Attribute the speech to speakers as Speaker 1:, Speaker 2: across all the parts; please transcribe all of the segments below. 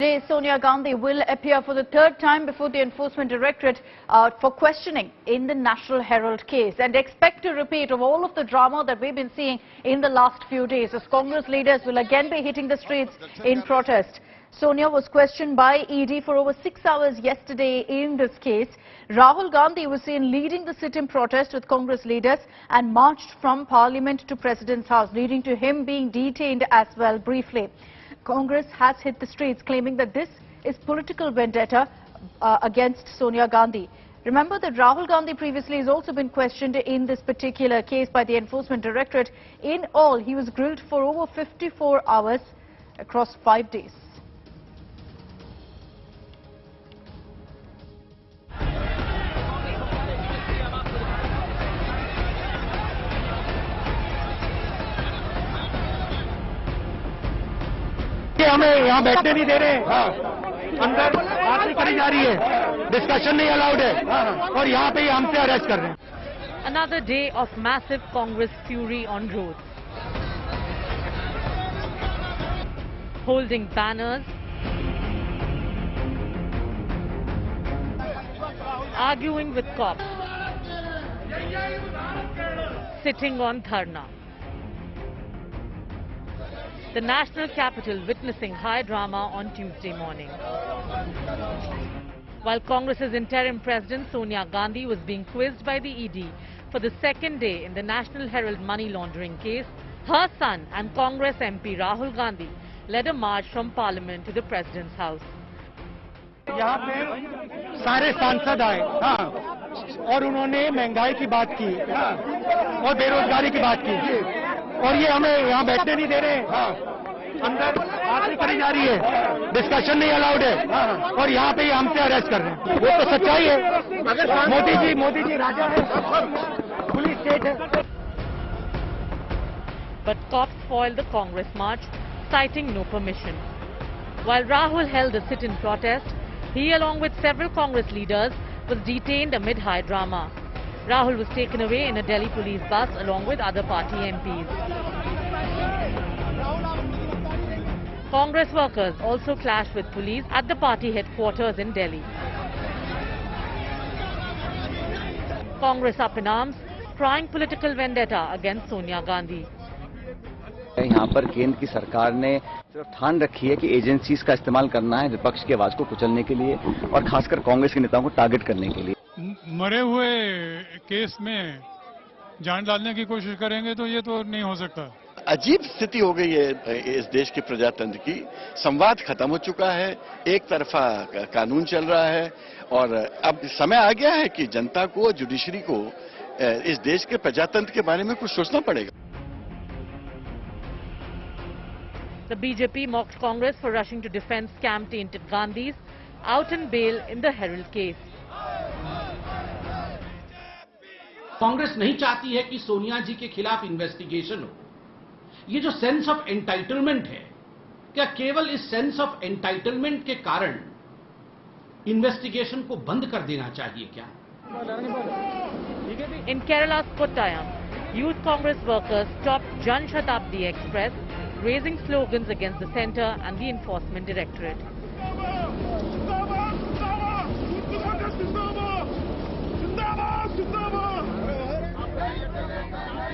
Speaker 1: Today, Sonia Gandhi will appear for the third time before the Enforcement Directorate for questioning in the National Herald case, and expect a repeat of all of the drama that we've been seeing in the last few days, as Congress leaders will again be hitting the streets in protest. Sonia was questioned by ED for over 6 hours yesterday in this case. Rahul Gandhi was seen leading the sit-in protest with Congress leaders and marched from Parliament to President's house, leading to him being detained as well briefly. Congress has hit the streets, claiming that this is political vendetta against Sonia Gandhi. Remember that Rahul Gandhi previously has also been questioned in this particular case by the Enforcement Directorate. In all, he was grilled for over 54 hours across 5 days.
Speaker 2: हमें यहाँ बैठने नहीं दे रहे अंदर बात करी जा रही है, डिस्कशन नहीं अलाउड है और यहाँ पे हमसे अरेस्ट कर रहे हैं.
Speaker 3: Another day of massive Congress fury on roads. Holding banners, arguing with cops, sitting on dharna. The national capital witnessing high drama on Tuesday morning. While Congress's interim president Sonia Gandhi was being quizzed by the ED for the second day in the National Herald money laundering case, her son and Congress MP Rahul Gandhi led a march from Parliament to the President's house.
Speaker 2: यहाँ पे सारे सांसद आए और उन्होंने महंगाई की बात की और बेरोजगारी की बात की और ये हमें यहाँ बैठने नहीं दे रहे अंदर बात करी जा रही है, डिस्कशन नहीं अलाउड है और यहाँ पे हमसे अरेस्ट कर रहे हैं. वो तो सच्चाई है. मोदी जी राजा है, पुलिस स्टेट है.
Speaker 3: But cops foiled the Congress march, citing no permission. While Rahul held a sit-in protest, he, along with several Congress leaders, was detained amid high drama. Rahul was taken away in a Delhi police bus along with other party MPs. Congress workers also clashed with police at the party headquarters in Delhi. Congress up in arms, crying political vendetta against Sonia Gandhi.
Speaker 4: यहाँ पर केंद्र की सरकार ने सिर्फ ठान रखी है कि एजेंसीज का इस्तेमाल करना है विपक्ष की आवाज को कुचलने के लिए और खासकर कांग्रेस के नेताओं को टारगेट करने के लिए.
Speaker 5: मरे हुए केस में जान डालने की कोशिश करेंगे तो ये तो नहीं हो सकता.
Speaker 6: अजीब स्थिति हो गई है इस देश के प्रजातंत्र की. संवाद खत्म हो चुका है, एक तरफा कानून चल रहा है और अब समय आ गया है कि जनता को, जुडिशरी को इस देश के प्रजातंत्र के बारे में कुछ सोचना पड़ेगा.
Speaker 3: The BJP mocked Congress for rushing to defend scam-tainted Gandhis out on bail in the Herald case.
Speaker 7: Congress नहीं चाहती है कि सोनिया जी के खिलाफ इन्वेस्टिगेशन हो. ये जो सेंस ऑफ एंटाइटलमेंट है, क्या केवल इस सेंस ऑफ एंटाइटलमेंट के कारण इन्वेस्टिगेशन को बंद कर देना चाहिए क्या?
Speaker 3: In Kerala's Kottayam, youth Congress workers stopped Jan Shatabdi Express, raising slogans against the centre and the Enforcement Directorate.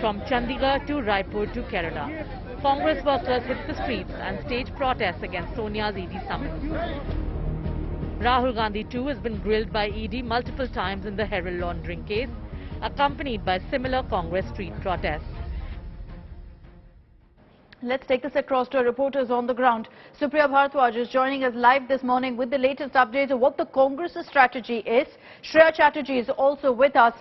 Speaker 3: From Chandigarh to Raipur to Kerala, Congress workers hit the streets and staged protests against Sonia's ED summons. Rahul Gandhi too has been grilled by ED multiple times in the Herald laundering case, accompanied by similar Congress street protests.
Speaker 1: Let's take this across to our reporters on the ground. Supriya Bharadwaj is joining us live this morning with the latest updates of what the Congress's strategy is. Shreya Chatterjee is also with us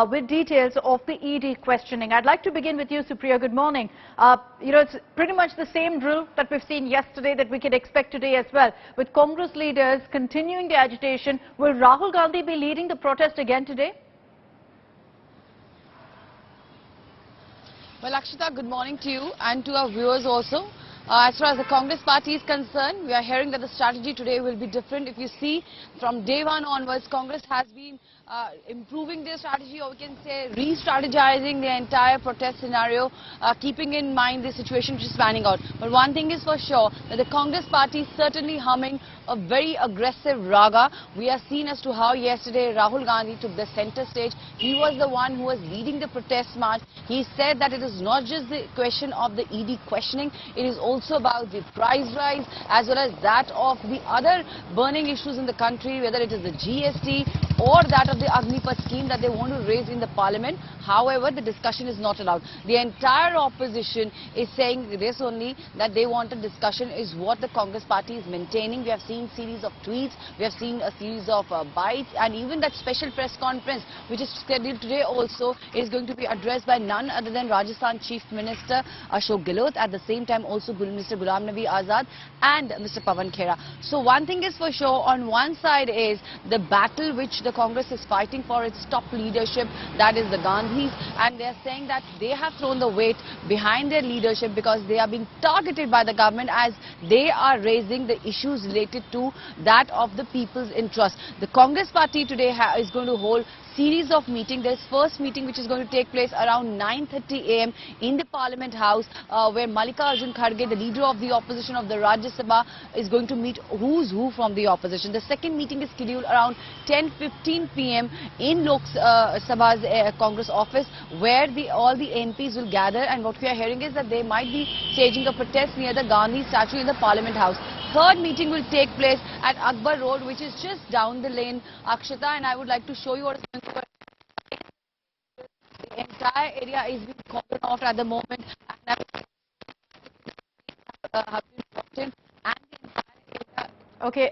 Speaker 1: with details of the ED questioning. I'd like to begin with you, Supriya. Good morning. It's pretty much the same drill that we've seen yesterday that we could expect today as well. With Congress leaders continuing the agitation, will Rahul Gandhi be leading the protest again today?
Speaker 8: Well, Akshita, good morning to you and to our viewers also. As far as the Congress party is concerned, we are hearing that the strategy today will be different. If you see, from day one onwards, Congress has been improving their strategy, or we can say re-strategizing the entire protest scenario, keeping in mind the situation which is panning out. But one thing is for sure, that the Congress party is certainly humming a very aggressive raga. We are seen as to how yesterday Rahul Gandhi took the center stage. He was the one who was leading the protest march. He said that it is not just the question of the ED questioning, it is also about the price rise as well as that of the other burning issues in the country, whether it is the GST or that of the Agnipath scheme that they want to raise in the parliament. However, the discussion is not allowed. The entire opposition is saying this only, that they want a discussion, is what the Congress party is maintaining. We have seen series of tweets, we have seen a series of bites, and even that special press conference which is scheduled today also is going to be addressed by none other than Rajasthan Chief Minister Ashok Gehlot, at the same time also Mr. Ghulam Nabi Azad and Mr. Pawan Khera. So one thing is for sure, on one side is the battle which the Congress is fighting for its top leadership, that is the Gandhis, and they are saying that they have thrown the weight behind their leadership because they are being targeted by the government as they are raising the issues related to that of the people's interest. The Congress party today is going to hold series of meetings. There is first meeting which is going to take place around 9:30 AM in the Parliament House, where Mallikarjun Kharge, the leader of the opposition of the Rajya Sabha, is going to meet who's who from the opposition. The second meeting is scheduled around 10:15 PM in Lok Sabha's Congress office, where all the MPs will gather, and what we are hearing is that they might be staging a protest near the Gandhi statue in the Parliament House. Third meeting will take place at Akbar Road, which is just down the lane, Akshata, and I would like to show you what is going to happen. The entire area is being cordoned off at the moment, and have been brought in, and the entire area.
Speaker 1: Okay,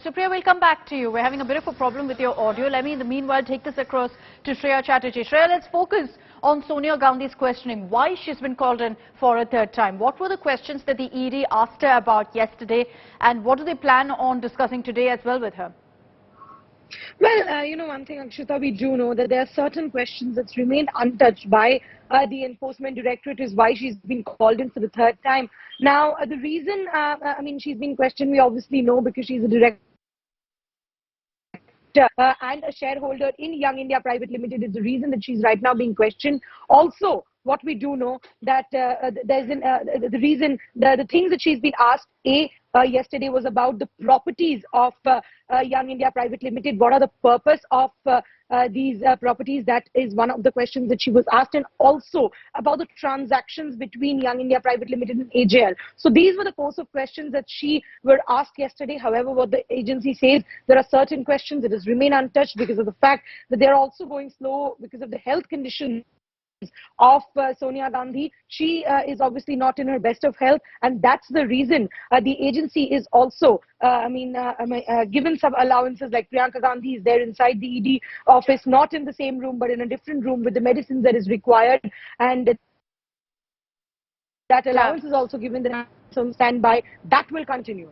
Speaker 1: Supriya, we'll come back to you. We're having a bit of a problem with your audio. Let me, in the meanwhile, take this across to Shreya Chatterjee. Shreya, let's focus on Sonia Gandhi's questioning, why she's been called in for a third time. What were the questions that the ED asked her about yesterday, and what do they plan on discussing today as well with her?
Speaker 9: Well, you know, one thing, Akshita, we do know that there are certain questions that's remained untouched by the Enforcement Directorate, is why she's been called in for the third time. Now, the reason, I mean, she's been questioned, we obviously know, because she's a director and a shareholder in Young India Private Limited is the reason that she's right now being questioned. Also, what we do know that there's the reason, the things that she's been asked, yesterday was about the properties of Young India Private Limited. What are the purpose of these properties? That is one of the questions that she was asked, and also about the transactions between Young India Private Limited and AJL. So these were the course of questions that she were asked yesterday. However, what the agency says, there are certain questions that has remained untouched because of the fact that they're also going slow because of the health conditions of Sonia Gandhi. She is obviously not in her best of health, and that's the reason the agency is also given some allowances, like Priyanka Gandhi is there inside the ED office, not in the same room but in a different room with the medicines that is required, and that allowance is also given, that on standby. That will continue.